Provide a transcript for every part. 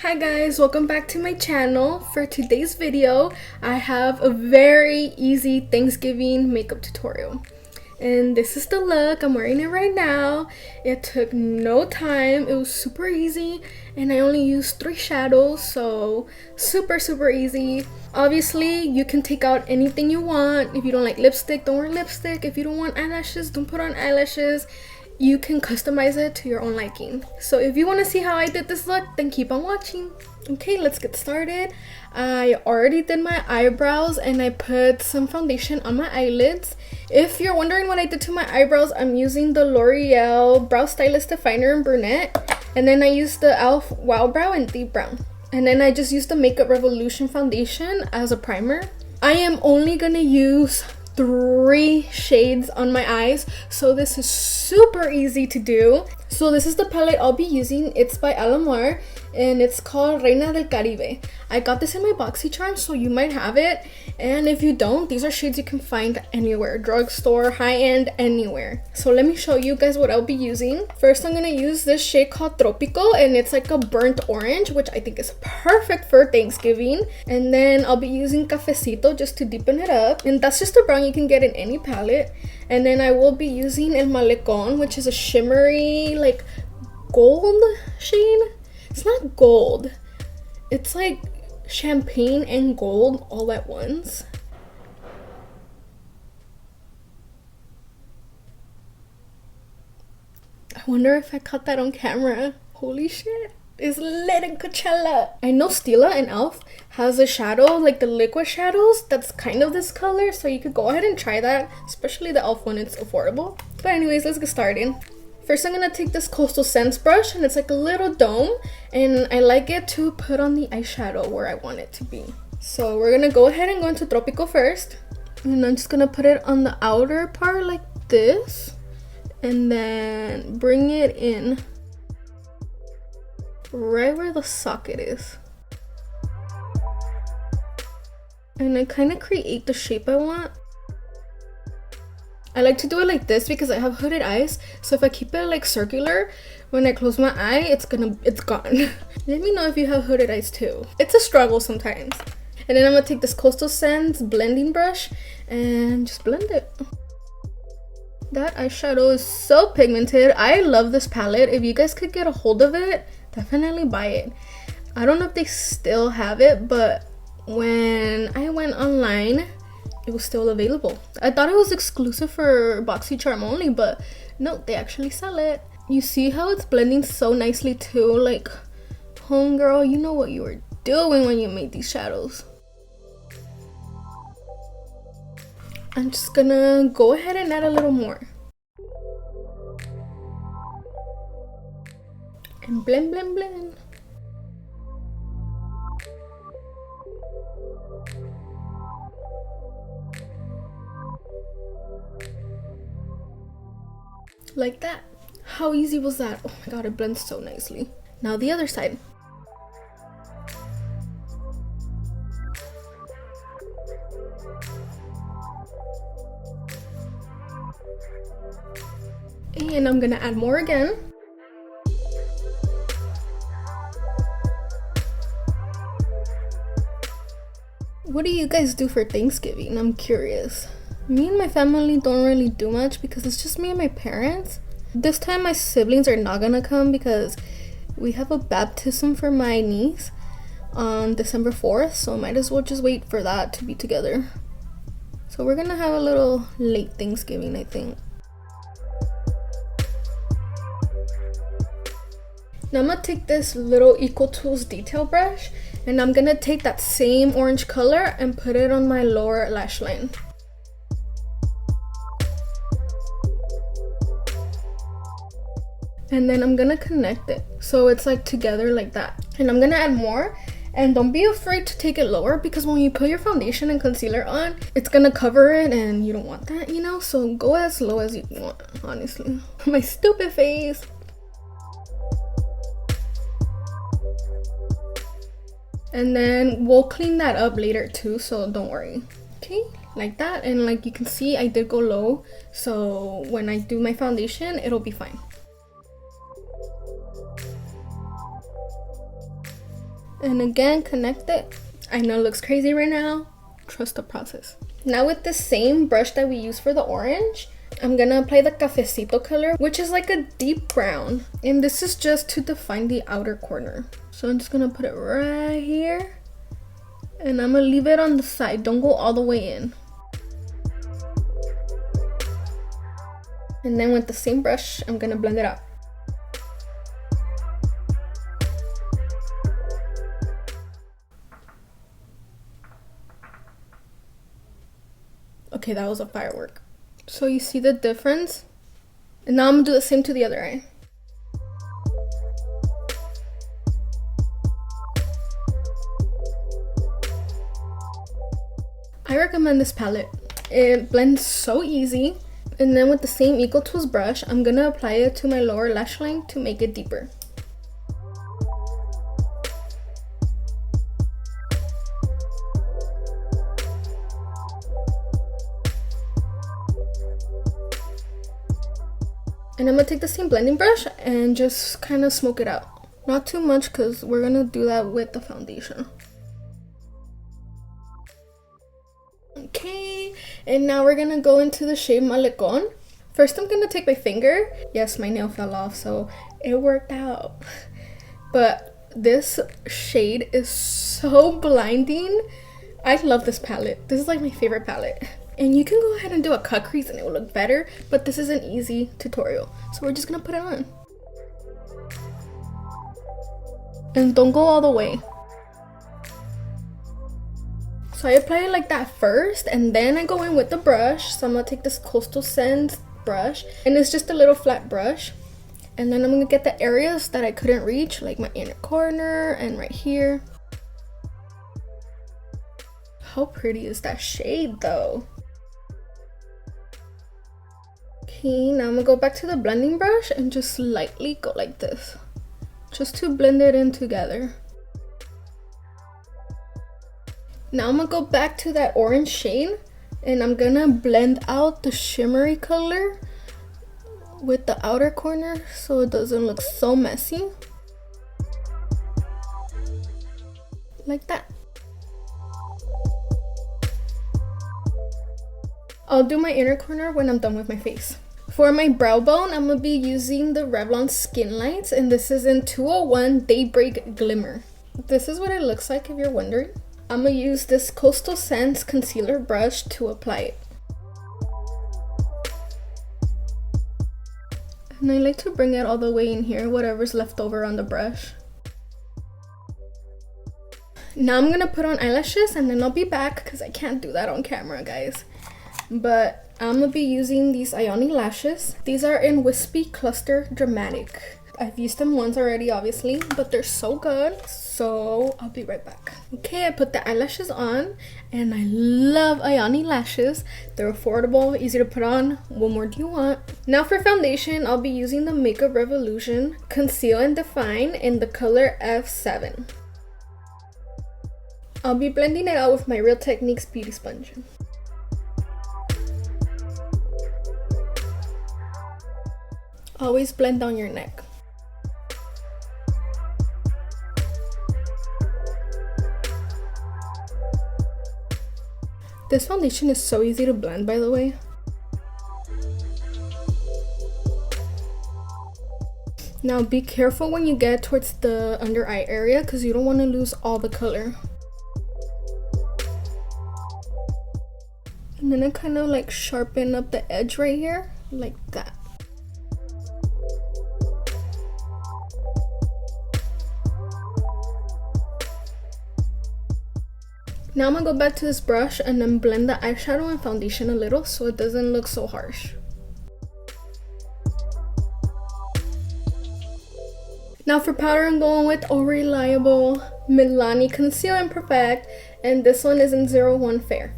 Hi guys, welcome back to my channel. For today's video, I have a very easy Thanksgiving makeup tutorial. And this is the look. I'm wearing it right now. It took no time. It was super easy and I only used 3 shadows, so super easy. Obviously, you can take out anything you want. If you don't like lipstick, don't wear lipstick. If you don't want eyelashes, don't put on eyelashes. You can customize it to your own liking. So if you want to see how I did this look, then keep on watching. Okay, let's get started. I already did my eyebrows and I put some foundation on my eyelids. If you're wondering what I did to my eyebrows, I'm using the L'Oreal Brow Stylist Definer in brunette, and then I used the e.l.f. Wow Brow in deep brown, and then I just used the Makeup Revolution foundation as a primer. I am only gonna use 3 shades on my eyes, so this is super easy to do. So this is the palette I'll be using. It's by Alamar and it's called Reina del Caribe. I got this in my BoxyCharm, so you might have it, and if you don't, these are shades you can find anywhere, drugstore, high-end, anywhere. So let me show you guys what I'll be using. First, I'm gonna use this shade called Tropico, and it's like a burnt orange, which I think is perfect for Thanksgiving. And then I'll be using Cafecito just to deepen it up, and that's just a brown you can get in any palette. And then I will be using El Malecon, which is a shimmery like gold shade. It's not gold, it's like champagne and gold all at once. I wonder if I caught that on camera. Holy shit, it's lit in Coachella. I know Stila and e.l.f. has a shadow, like the liquid shadows, that's kind of this color, so you could go ahead and try that, especially the e.l.f. one, it's affordable. But anyways, let's get started. First, I'm gonna take this Coastal Scents brush, and it's like a little dome, and I like it to put on the eyeshadow where I want it to be. So we're gonna go ahead and go into Tropico first, and I'm just gonna put it on the outer part like this, and then bring it in right where the socket is. And I kind of create the shape I want. I like to do it like this because I have hooded eyes, so if I keep it like circular, when I close my eye, it's gone. Let me know if you have hooded eyes too. It's a struggle sometimes. And then I'm gonna take this Coastal Scents blending brush and just blend it. That eyeshadow is so pigmented. I love this palette. If you guys could get a hold of it, definitely buy it. I don't know if they still have it, but when I went online, it was still available. I thought it was exclusive for BoxyCharm only, but no, they actually sell it. You see how it's blending so nicely too? Like, homegirl, you know what you were doing when you made these shadows. I'm just gonna go ahead and add a little more. And blend, blend, blend. Like that. How easy was that? Oh my god, it blends so nicely. Now the other side. And I'm gonna add more again. What do you guys do for Thanksgiving? I'm curious. Me and my family don't really do much because it's just me and my parents. This time my siblings are not gonna come because we have a baptism for my niece on December 4th, so might as well just wait for that to be together. So we're gonna have a little late Thanksgiving, I think. Now I'm gonna take this little Equal Tools detail brush, and I'm gonna take that same orange color and put it on my lower lash line. And then I'm gonna connect it so it's like together like that. And I'm gonna add more, and don't be afraid to take it lower because when you put your foundation and concealer on, it's gonna cover it and you don't want that, you know? So go as low as you want, honestly. My stupid face. And then we'll clean that up later too, so don't worry. Okay, like that. And like you can see, I did go low, so when I do my foundation, it'll be fine. And again, connect it. I know it looks crazy right now. Trust the process. Now with the same brush that we used for the orange, I'm gonna apply the cafecito color, which is like a deep brown. And this is just to define the outer corner. So I'm just gonna put it right here. And I'm gonna leave it on the side. Don't go all the way in. And then with the same brush, I'm gonna blend it out. Okay, that was a firework. So you see the difference? And now I'm gonna do the same to the other eye. I recommend this palette. It blends so easy. And then with the same Eco Tools brush, I'm gonna apply it to my lower lash line to make it deeper. And I'm gonna take the same blending brush and just kind of smoke it out. Not too much because we're gonna do that with the foundation. Okay, and now we're gonna go into the shade Malecón. First, I'm gonna take my finger. Yes, my nail fell off, so it worked out. But this shade is so blinding. I love this palette. This is like my favorite palette. And you can go ahead and do a cut crease and it will look better, but this is an easy tutorial. So we're just gonna put it on. And don't go all the way. So I apply it like that first, and then I go in with the brush. So I'm gonna take this Coastal Scents brush, and it's just a little flat brush. And then I'm gonna get the areas that I couldn't reach, like my inner corner and right here. How pretty is that shade though? Okay, now I'm gonna go back to the blending brush and just lightly go like this, just to blend it in together. Now I'm gonna go back to that orange shade and I'm gonna blend out the shimmery color with the outer corner so it doesn't look so messy. Like that. I'll do my inner corner when I'm done with my face. For my brow bone, I'm gonna be using the Revlon Skin Lights, and this is in 201 Daybreak Glimmer. This is what it looks like if you're wondering. I'm gonna use this Coastal Scents concealer brush to apply it. And I like to bring it all the way in here, whatever's left over on the brush. Now I'm gonna put on eyelashes and then I'll be back because I can't do that on camera, guys. But I'm gonna be using these Ioni lashes. These are in Wispy Cluster Dramatic. I've used them once already, obviously, but they're so good. So I'll be right back. Okay, I put the eyelashes on and I love Ioni lashes. They're affordable, easy to put on. What more do you want? Now for foundation, I'll be using the Makeup Revolution Conceal and Define in the color F7. I'll be blending it out with my Real Techniques Beauty Sponge. Always blend down your neck. This foundation is so easy to blend, by the way. Now be careful when you get towards the under eye area because you don't want to lose all the color. And then I kind of like sharpen up the edge right here, like that. Now I'm gonna go back to this brush and then blend the eyeshadow and foundation a little so it doesn't look so harsh. Now for powder, I'm going with a reliable Milani Conceal and Perfect, and this one is in 01 Fair.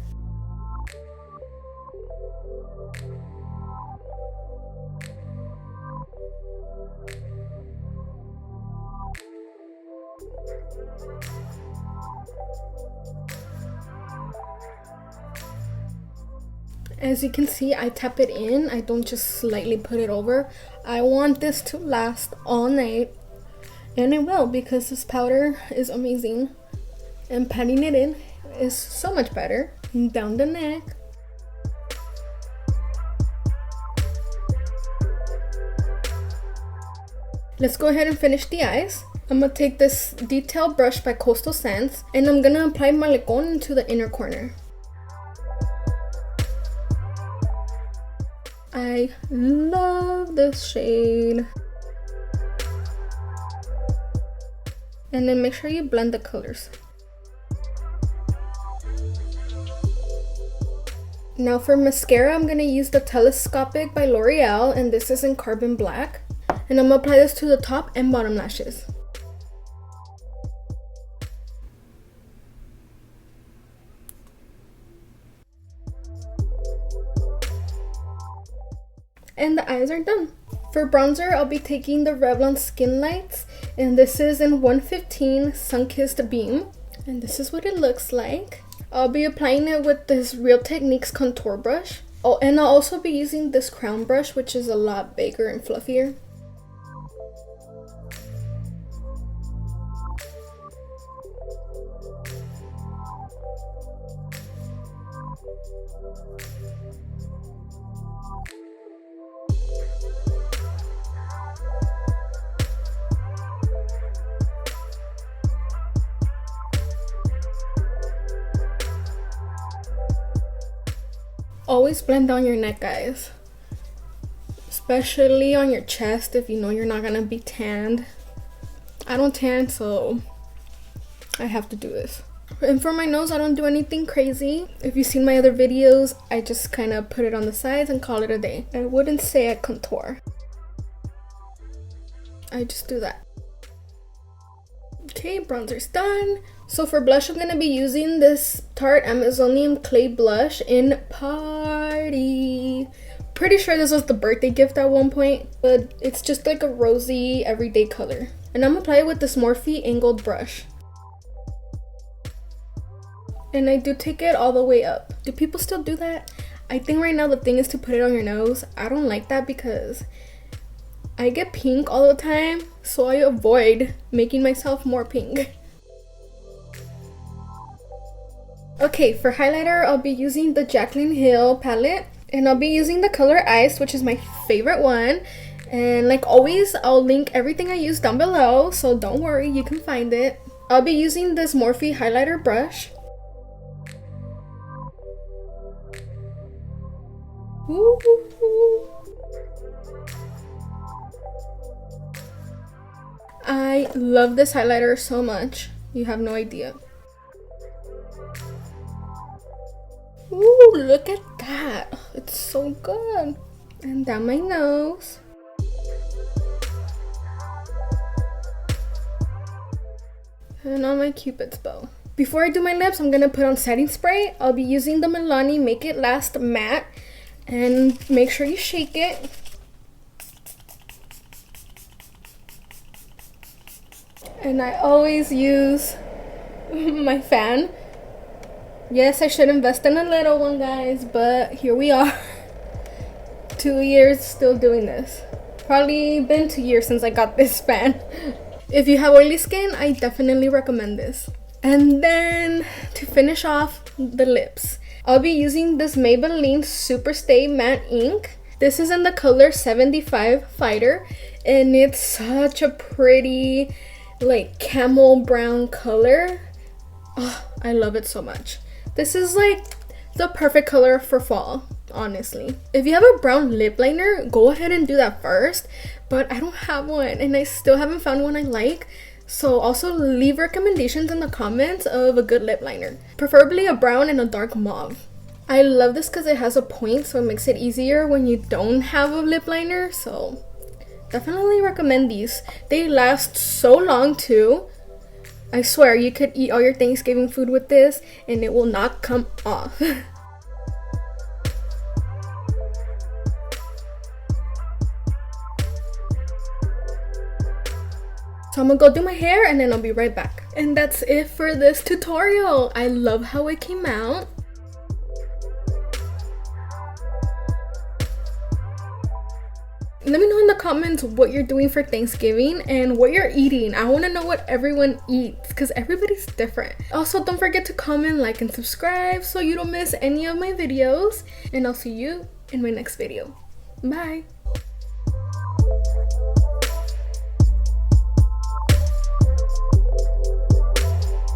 As you can see, I tap it in. I don't just slightly put it over. I want this to last all night. And it will, because this powder is amazing. And patting it in is so much better. Down the neck. Let's go ahead and finish the eyes. I'm gonna take this detail brush by Coastal Sands and I'm gonna apply Malecón into the inner corner. I love this shade. And then make sure you blend the colors. Now for mascara, I'm gonna use the Telescopic by L'Oreal, and this is in Carbon Black. And I'm gonna apply this to the top and bottom lashes. And the eyes are done. For bronzer, I'll be taking the Revlon Skin Lights, and this is in 115 Sun-Kissed Beam. And this is what it looks like. I'll be applying it with this Real Techniques contour brush. Oh, and I'll also be using this crown brush, which is a lot bigger and fluffier. Always blend down your neck, guys. Especially on your chest if you know you're not gonna be tanned. I don't tan, so I have to do this. And for my nose, I don't do anything crazy. If you've seen my other videos, I just kind of put it on the sides and call it a day. I wouldn't say I contour. I just do that. Okay, bronzer's done. So for blush, I'm going to be using this Tarte Amazonian Clay Blush in Party. Pretty sure this was the birthday gift at one point, but it's just like a rosy, everyday color. And I'm going to apply it with this Morphe angled brush. And I do take it all the way up. Do people still do that? I think right now the thing is to put it on your nose. I don't like that because I get pink all the time, so I avoid making myself more pink. Okay, for highlighter, I'll be using the Jaclyn Hill palette, and I'll be using the color Ice, which is my favorite one. And like always, I'll link everything I use down below, so don't worry, you can find it. I'll be using this Morphe highlighter brush. Ooh. I love this highlighter so much. You have no idea. Ooh, look at that. It's so good. And down my nose. And on my Cupid's bow. Before I do my lips, I'm going to put on setting spray. I'll be using the Milani Make It Last Matte. And make sure you shake it. And I always use my fan. Yes, I should invest in a little one, guys, but here we are. 2 years still doing this. Probably been 2 years since I got this fan. If you have oily skin, I definitely recommend this. And then to finish off the lips, I'll be using this Maybelline Superstay Matte Ink. This is in the color 75 Fighter, and it's such a pretty like camel brown color. Oh, I love it so much. This is like the perfect color for fall, honestly. If you have a brown lip liner, go ahead and do that first, but I don't have one and I still haven't found one I like. So also leave recommendations in the comments of a good lip liner, preferably a brown and a dark mauve. I love this because it has a point, so it makes it easier when you don't have a lip liner. So definitely recommend these. They last so long too. I swear you could eat all your Thanksgiving food with this and it will not come off. So I'm gonna go do my hair and then I'll be right back. And that's it for this tutorial. I love how it came out. Let me know in the comments what you're doing for Thanksgiving and what you're eating. I want to know what everyone eats because everybody's different. Also, don't forget to comment, like, and subscribe so you don't miss any of my videos. And I'll see you in my next video. Bye.